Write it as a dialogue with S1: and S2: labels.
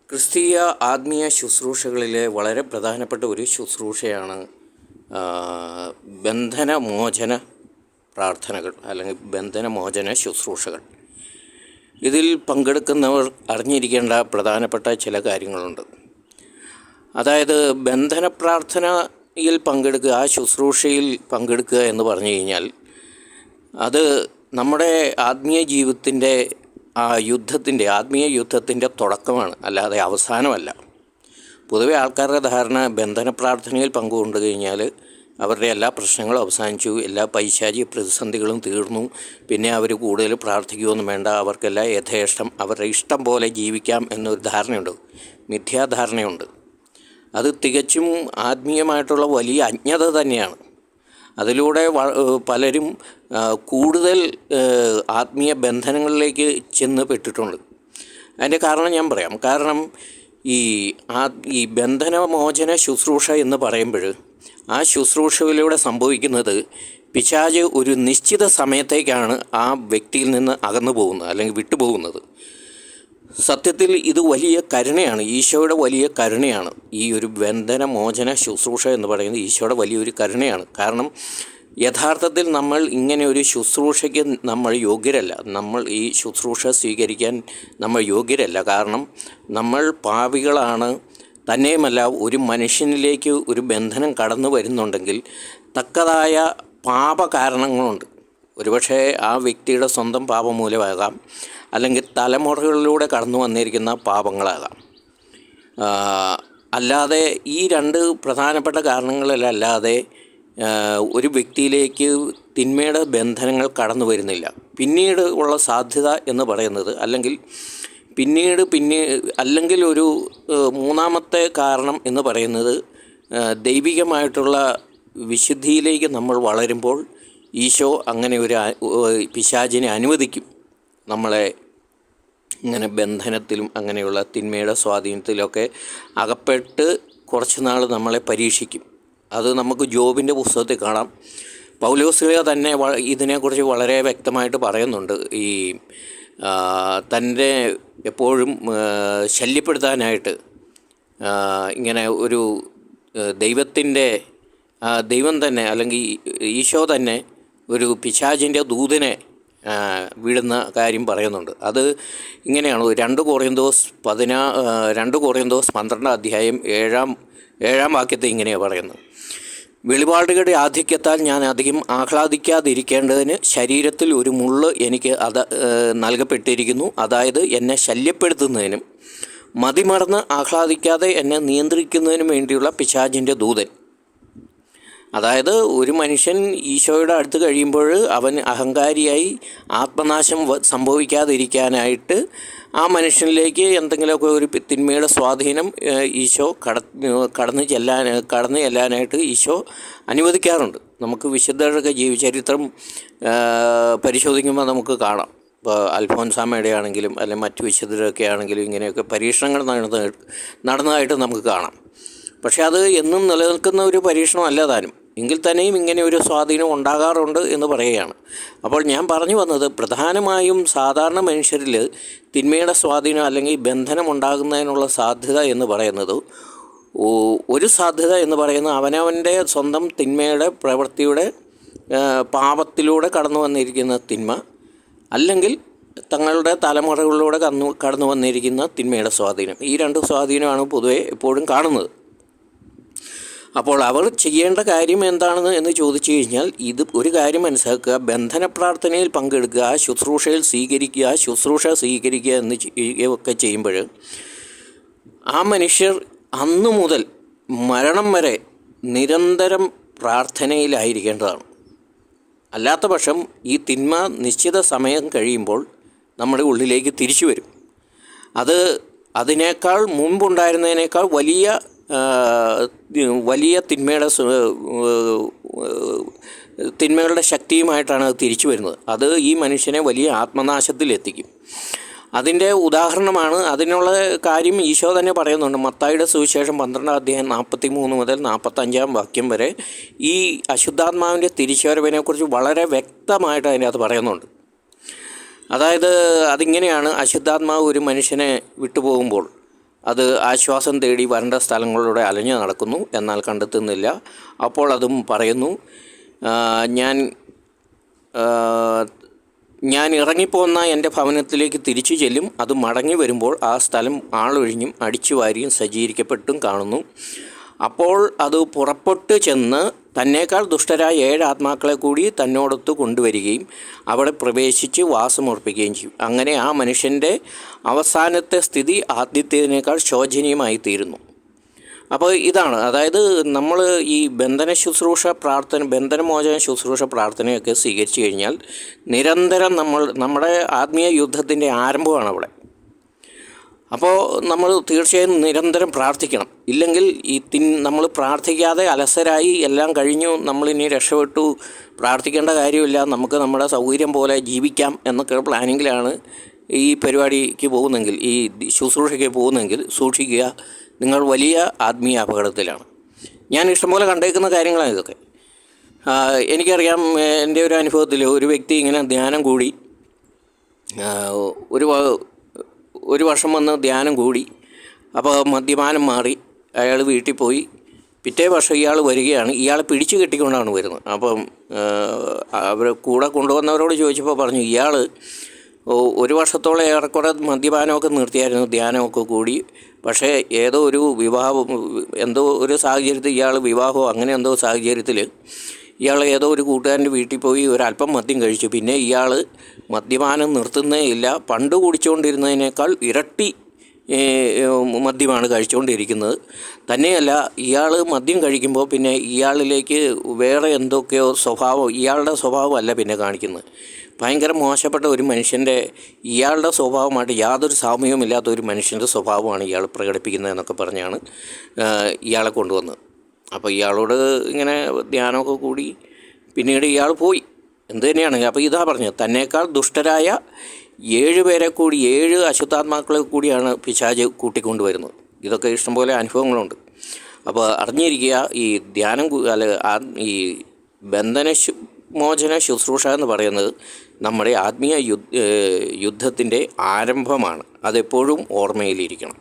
S1: ക്രിസ്തീയ ആത്മീയ ശുശ്രൂഷകളിലെ വളരെ പ്രധാനപ്പെട്ട ഒരു ശുശ്രൂഷയാണ് ബന്ധനമോചന പ്രാർത്ഥനകൾ അല്ലെങ്കിൽ ബന്ധനമോചന ശുശ്രൂഷകൾ. ഇതിൽ പങ്കെടുക്കുന്നവർ അറിഞ്ഞിരിക്കേണ്ട പ്രധാനപ്പെട്ട ചില കാര്യങ്ങളുണ്ട്. അതായത് ബന്ധന പ്രാർത്ഥനയിൽ പങ്കെടുക്കുക, ആ ശുശ്രൂഷയിൽ പങ്കെടുക്കുക എന്ന് പറഞ്ഞു കഴിഞ്ഞാൽ അത് നമ്മുടെ ആത്മീയ ജീവിതത്തിൻ്റെ ആത്മീയ യുദ്ധത്തിൻ്റെ തുടക്കമാണ്, അല്ലാതെ അവസാനമല്ല. പൊതുവെ ആൾക്കാരുടെ ധാരണ ബന്ധന പ്രാർത്ഥനയിൽ പങ്കുകൊണ്ട് കഴിഞ്ഞാൽ അവരുടെ എല്ലാ പ്രശ്നങ്ങളും അവസാനിച്ചു, എല്ലാ പൈശാചിക പ്രതിസന്ധികളും തീർന്നു, പിന്നെ അവർ കൂടുതൽ പ്രാർത്ഥിക്കുകയൊന്നും വേണ്ട, അവർക്കെല്ലാം യഥേഷ്ടം അവരുടെ ഇഷ്ടം പോലെ ജീവിക്കാം എന്നൊരു ധാരണയുണ്ട്, മിഥ്യാധാരണയുണ്ട്. അത് തികച്ചും ആത്മീയമായിട്ടുള്ള വലിയ അജ്ഞത തന്നെയാണ്. അതിലൂടെ പലരും കൂടുതൽ ആത്മീയ ബന്ധനങ്ങളിലേക്ക് ചെന്ന് പെട്ടിട്ടുണ്ട്. അതിൻ്റെ കാരണം ഞാൻ പറയാം. കാരണം ഈ ബന്ധനമോചന ശുശ്രൂഷ എന്ന് പറയുമ്പോൾ ആ ശുശ്രൂഷയിലൂടെ സംഭവിക്കുന്നത് പിശാച് ഒരു നിശ്ചിത സമയത്തേക്കാണ് ആ വ്യക്തിയിൽ നിന്ന് അകന്നു പോകുന്നത് അല്ലെങ്കിൽ വിട്ടുപോകുന്നത്. സത്യത്തിൽ ഇത് വലിയ കരുണയാണ്, ഈശോയുടെ വലിയ കരുണയാണ്. ഈ ഒരു ബന്ധനമോചന ശുശ്രൂഷ എന്ന് പറയുന്നത് ഈശോയുടെ വലിയൊരു കരുണയാണ്. കാരണം യഥാർത്ഥത്തിൽ നമ്മൾ ഇങ്ങനെ ഒരു ശുശ്രൂഷയ്ക്ക് നമ്മൾ യോഗ്യരല്ല, നമ്മൾ ഈ ശുശ്രൂഷ സ്വീകരിക്കാൻ നമ്മൾ യോഗ്യരല്ല. കാരണം നമ്മൾ പാപികളാണ്. തന്നെയുമല്ല, ഒരു മനുഷ്യനിലേക്ക് ഒരു ബന്ധനം കടന്നു വരുന്നുണ്ടെങ്കിൽ തക്കതായ പാപകാരണങ്ങളുണ്ട്. ഒരുപക്ഷെ ആ വ്യക്തിയുടെ സ്വന്തം പാപം മൂലമാകാം, അല്ലെങ്കിൽ തലമുറകളിലൂടെ കടന്നു വന്നിരിക്കുന്ന പാപങ്ങളാകാം. അല്ലാതെ ഈ രണ്ട് പ്രധാനപ്പെട്ട കാരണങ്ങളിലല്ലാതെ ഒരു വ്യക്തിയിലേക്ക് തിന്മയുടെ ബന്ധനങ്ങൾ കടന്നു വരുന്നില്ല. പിന്നീട് ഉള്ള സാധ്യത എന്ന് പറയുന്നത് അല്ലെങ്കിൽ ഒരു മൂന്നാമത്തെ കാരണം എന്ന് പറയുന്നത് ദൈവികമായിട്ടുള്ള വിശുദ്ധിയിലേക്ക് നമ്മൾ വളരുമ്പോൾ ഈശോ അങ്ങനെ ഒരു പിശാചിനെ അനുവദിക്കും. നമ്മളെ ഇങ്ങനെ ബന്ധനത്തിലും അങ്ങനെയുള്ള തിന്മയുടെ സ്വാധീനത്തിലൊക്കെ അകപ്പെട്ട് കുറച്ച് നാൾ നമ്മളെ പരീക്ഷിക്കും. അത് നമുക്ക് ജോബിൻ്റെ പുസ്തകത്തിൽ കാണാം. പൗലോസ് തന്നെ ഇതിനെക്കുറിച്ച് വളരെ വ്യക്തമായിട്ട് പറയുന്നുണ്ട്. ഈ തൻ്റെ എപ്പോഴും ശല്യപ്പെടുത്താനായിട്ട് ഇങ്ങനെ ഒരു ദൈവം തന്നെ അല്ലെങ്കിൽ ഈശോ തന്നെ ഒരു പിശാചിൻ്റെ ദൂതനെ വിടുന്ന കാര്യം പറയുന്നുണ്ട്. അത് ഇങ്ങനെയാണ്. 2 കൊറിന്തോസ് 12 അധ്യായം 7 വാക്യത്തെ ഇങ്ങനെയാണ് പറയുന്നത്: വെളിപാടുകളുടെ ആധിക്യത്താൽ ഞാൻ അധികം ആഹ്ലാദിക്കാതിരിക്കേണ്ടതിന് ശരീരത്തിൽ ഒരു മുള്ള് എനിക്ക് നൽകപ്പെട്ടിരിക്കുന്നു. അതായത് എന്നെ ശല്യപ്പെടുത്തുന്നതിനും മതിമറന്ന് ആഹ്ലാദിക്കാതെ എന്നെ നിയന്ത്രിക്കുന്നതിനും വേണ്ടിയുള്ള പിശാചിൻ്റെ ദൂതൻ. അതായത് ഒരു മനുഷ്യൻ ഈശോയുടെ അടുത്ത് കഴിയുമ്പോൾ അവൻ അഹങ്കാരിയായി ആത്മനാശം സംഭവിക്കാതിരിക്കാനായിട്ട് ആ മനുഷ്യനിലേക്ക് എന്തെങ്കിലുമൊക്കെ ഒരു തിന്മയുടെ സ്വാധീനം ഈശോ കടന്നു ചെല്ലാനായിട്ട് ഈശോ അനുവദിക്കാറുണ്ട്. നമുക്ക് വിശുദ്ധരുടെ ജീവചരിത്രം പരിശോധിക്കുമ്പോൾ നമുക്ക് കാണാം. ഇപ്പോൾ അൽഫോൻസാമയുടെ ആണെങ്കിലും അല്ലെങ്കിൽ മറ്റു വിശുദ്ധരൊക്കെ ആണെങ്കിലും ഇങ്ങനെയൊക്കെ പരീക്ഷണങ്ങൾ നടന്നതായിട്ട് നമുക്ക് കാണാം. പക്ഷേ അത് എന്നും നിലനിൽക്കുന്ന ഒരു പരീക്ഷണമല്ല താനും. എങ്കിൽ തന്നെയും ഇങ്ങനെ ഒരു സ്വാധീനം ഉണ്ടാകാറുണ്ട് എന്ന് പറയുകയാണ്. അപ്പോൾ ഞാൻ പറഞ്ഞു വന്നത്, പ്രധാനമായും സാധാരണ മനുഷ്യരിൽ തിന്മയുടെ സ്വാധീനം അല്ലെങ്കിൽ ബന്ധനം ഉണ്ടാകുന്നതിനുള്ള സാധ്യത എന്ന് പറയുന്നത്, ഒരു സാധ്യത എന്ന് പറയുന്നത് അവനവൻ്റെ സ്വന്തം തിന്മയുടെ പ്രവൃത്തിയുടെ പാപത്തിലൂടെ കടന്നു വന്നിരിക്കുന്ന തിന്മ, അല്ലെങ്കിൽ തങ്ങളുടെ തലമുറകളിലൂടെ കടന്നു വന്നിരിക്കുന്ന തിന്മയുടെ സ്വാധീനം. ഈ 2 സ്വാധീനമാണ് പൊതുവെ എപ്പോഴും കാണുന്നത്. അപ്പോൾ അവർ ചെയ്യേണ്ട കാര്യം എന്താണെന്ന് എന്ന് ചോദിച്ചു കഴിഞ്ഞാൽ, ഇത് ഒരു കാര്യം മനസ്സിലാക്കുക: ബന്ധന പ്രാർത്ഥനയിൽ പങ്കെടുക്കുക, ശുശ്രൂഷ സ്വീകരിക്കുക എന്ന് ഒക്കെ ചെയ്യുമ്പോൾ ആ മനുഷ്യർ അന്നു മുതൽ മരണം വരെ നിരന്തരം പ്രാർത്ഥനയിലായിരിക്കേണ്ടതാണ്. അല്ലാത്ത പക്ഷം ഈ തിന്മ നിശ്ചിത സമയം കഴിയുമ്പോൾ നമ്മുടെ ഉള്ളിലേക്ക് തിരിച്ചു വരും. അത് അതിനേക്കാൾ മുമ്പുണ്ടായിരുന്നതിനേക്കാൾ വലിയ തിന്മകളുടെ ശക്തിയുമായിട്ടാണ് അത് തിരിച്ചു വരുന്നത്. അത് ഈ മനുഷ്യനെ വലിയ ആത്മനാശത്തിലെത്തിക്കും. അതിൻ്റെ ഉദാഹരണമാണ്. അതിനുള്ള കാര്യം ഈശോ തന്നെ പറയുന്നുണ്ട്. മത്തായിയുടെ സുവിശേഷം 12 അധ്യായം 43 മുതൽ 45 വാക്യം വരെ ഈ അശുദ്ധാത്മാവിൻ്റെ തിരിച്ചുവരവിനെക്കുറിച്ച് വളരെ വ്യക്തമായിട്ട് അതിനകത്ത് പറയുന്നുണ്ട്. അതായത് അതിങ്ങനെയാണ്: അശുദ്ധാത്മാവ് ഒരു മനുഷ്യനെ വിട്ടുപോകുമ്പോൾ അത് ആശ്വാസം തേടി വരണ്ട സ്ഥലങ്ങളിലൂടെ അലഞ്ഞു നടക്കുന്നു, എന്നാൽ കണ്ടെത്തുന്നില്ല. അപ്പോൾ അതും പറയുന്നു, ഞാൻ ഇറങ്ങിപ്പോന്ന എൻ്റെ ഭവനത്തിലേക്ക് തിരിച്ചു ചെല്ലും. അത് മടങ്ങി വരുമ്പോൾ ആ സ്ഥലം ആളൊഴിഞ്ഞും അടിച്ചു വാരിയും സജ്ജീകരിക്കപ്പെട്ടും കാണുന്നു. അപ്പോൾ അത് പുറപ്പെട്ടു ചെന്ന് തന്നേക്കാൾ ദുഷ്ടരായ 7 ആത്മാക്കളെ കൂടി തന്നോടൊത്ത് കൊണ്ടുവരികയും അവിടെ പ്രവേശിച്ച് വാസമർപ്പിക്കുകയും ചെയ്യും. അങ്ങനെ ആ മനുഷ്യൻ്റെ അവസാനത്തെ സ്ഥിതി ആദ്യത്തേതിനേക്കാൾ ശോചനീയമായി തീരുന്നു. അപ്പോൾ ഇതാണ്, അതായത് നമ്മൾ ഈ ബന്ധനമോചന ശുശ്രൂഷ പ്രാർത്ഥനയൊക്കെ സ്വീകരിച്ചു കഴിഞ്ഞാൽ നിരന്തരം നമ്മുടെ ആത്മീയ യുദ്ധത്തിൻ്റെ ആരംഭമാണ് അവിടെ. അപ്പോൾ നമ്മൾ തീർച്ചയായും നിരന്തരം പ്രാർത്ഥിക്കണം. ഇല്ലെങ്കിൽ നമ്മൾ പ്രാർത്ഥിക്കാതെ അലസരായി എല്ലാം കഴിഞ്ഞു, നമ്മളിനി രക്ഷപ്പെട്ടു, പ്രാർത്ഥിക്കേണ്ട കാര്യമില്ല, നമുക്ക് നമ്മുടെ സൗകര്യം പോലെ ജീവിക്കാം എന്നൊക്കെ പ്ലാനിങ്ങിലാണ് ഈ പരിപാടിക്ക് പോകുന്നെങ്കിൽ, ഈ ശുശ്രൂഷയ്ക്ക് പോകുന്നെങ്കിൽ സൂക്ഷിക്കുക, നിങ്ങൾ വലിയ ആത്മീയ അപകടത്തിലാണ്. ഞാൻ ഇഷ്ടംപോലെ കണ്ടേക്കുന്ന കാര്യങ്ങളാണ് ഇതൊക്കെ. എനിക്കറിയാം, എൻ്റെ ഒരു അനുഭവത്തിൽ ഒരു വ്യക്തി ഇങ്ങനെ ധ്യാനം കൂടി, ഒരു വർഷം വന്ന് ധ്യാനം കൂടി, അപ്പോൾ മദ്യപാനം മാറി, അയാൾ വീട്ടിൽ പോയി. പിറ്റേ വർഷം ഇയാൾ വരികയാണ്, ഇയാളെ പിടിച്ചു കെട്ടിക്കൊണ്ടാണ് വരുന്നത്. അപ്പം അവർ കൂടെ കൊണ്ടുവന്നവരോട് ചോദിച്ചപ്പോൾ പറഞ്ഞു, ഇയാൾ ഒരു വർഷത്തോളം ഏറെക്കുറെ മദ്യപാനമൊക്കെ നിർത്തിയായിരുന്നു, ധ്യാനമൊക്കെ കൂടി. പക്ഷേ ഏതോ ഒരു എന്തോ ഒരു സാഹചര്യത്തിൽ വിവാഹമോ അങ്ങനെ എന്തോ സാഹചര്യത്തിൽ ഇയാൾ ഏതോ ഒരു കൂട്ടുകാരൻ്റെ വീട്ടിൽ പോയി ഒരല്പം മദ്യം കഴിച്ചു. പിന്നെ ഇയാൾ മദ്യപാനം നിർത്തുന്നേ ഇല്ല, പണ്ട് കുടിച്ചുകൊണ്ടിരുന്നതിനേക്കാൾ ഇരട്ടി മദ്യമാണ് കഴിച്ചുകൊണ്ടിരിക്കുന്നത്. തന്നെയല്ല, ഇയാൾ മദ്യം കഴിക്കുമ്പോൾ പിന്നെ ഇയാളിലേക്ക് വേറെ എന്തൊക്കെയോ ഇയാളുടെ സ്വഭാവമല്ല പിന്നെ കാണിക്കുന്നത്. ഭയങ്കര മോശപ്പെട്ട ഒരു മനുഷ്യൻ്റെ, ഇയാളുടെ സ്വഭാവമായിട്ട് യാതൊരു സാമ്യവുമില്ലാത്ത ഒരു മനുഷ്യൻ്റെ സ്വഭാവമാണ് ഇയാൾ പ്രകടിപ്പിക്കുന്നത് എന്നൊക്കെ പറഞ്ഞാണ് ഇയാളെ കൊണ്ടുവന്നത്. അപ്പോൾ ഇയാളോട് ഇങ്ങനെ ധ്യാനമൊക്കെ കൂടി പിന്നീട് ഇയാൾ പോയി. എന്ത് തന്നെയാണെങ്കിൽ അപ്പോൾ ഇതാ പറഞ്ഞത്, തന്നേക്കാൾ ദുഷ്ടരായ 7 പേരെ കൂടി, 7 അശുദ്ധാത്മാക്കളെ കൂടിയാണ് പിശാച് കൂട്ടിക്കൊണ്ടുവരുന്നത്. ഇതൊക്കെ ഇഷ്ടംപോലെ അനുഭവങ്ങളുണ്ട്. അപ്പോൾ അറിഞ്ഞിരിക്കുക, ഈ ധ്യാനം ഈ ബന്ധനമോചന ശുശ്രൂഷ എന്ന് പറയുന്നത് നമ്മുടെ ആത്മീയ യുദ്ധത്തിൻ്റെ ആരംഭമാണ്. അതെപ്പോഴും ഓർമ്മയിലിരിക്കണം.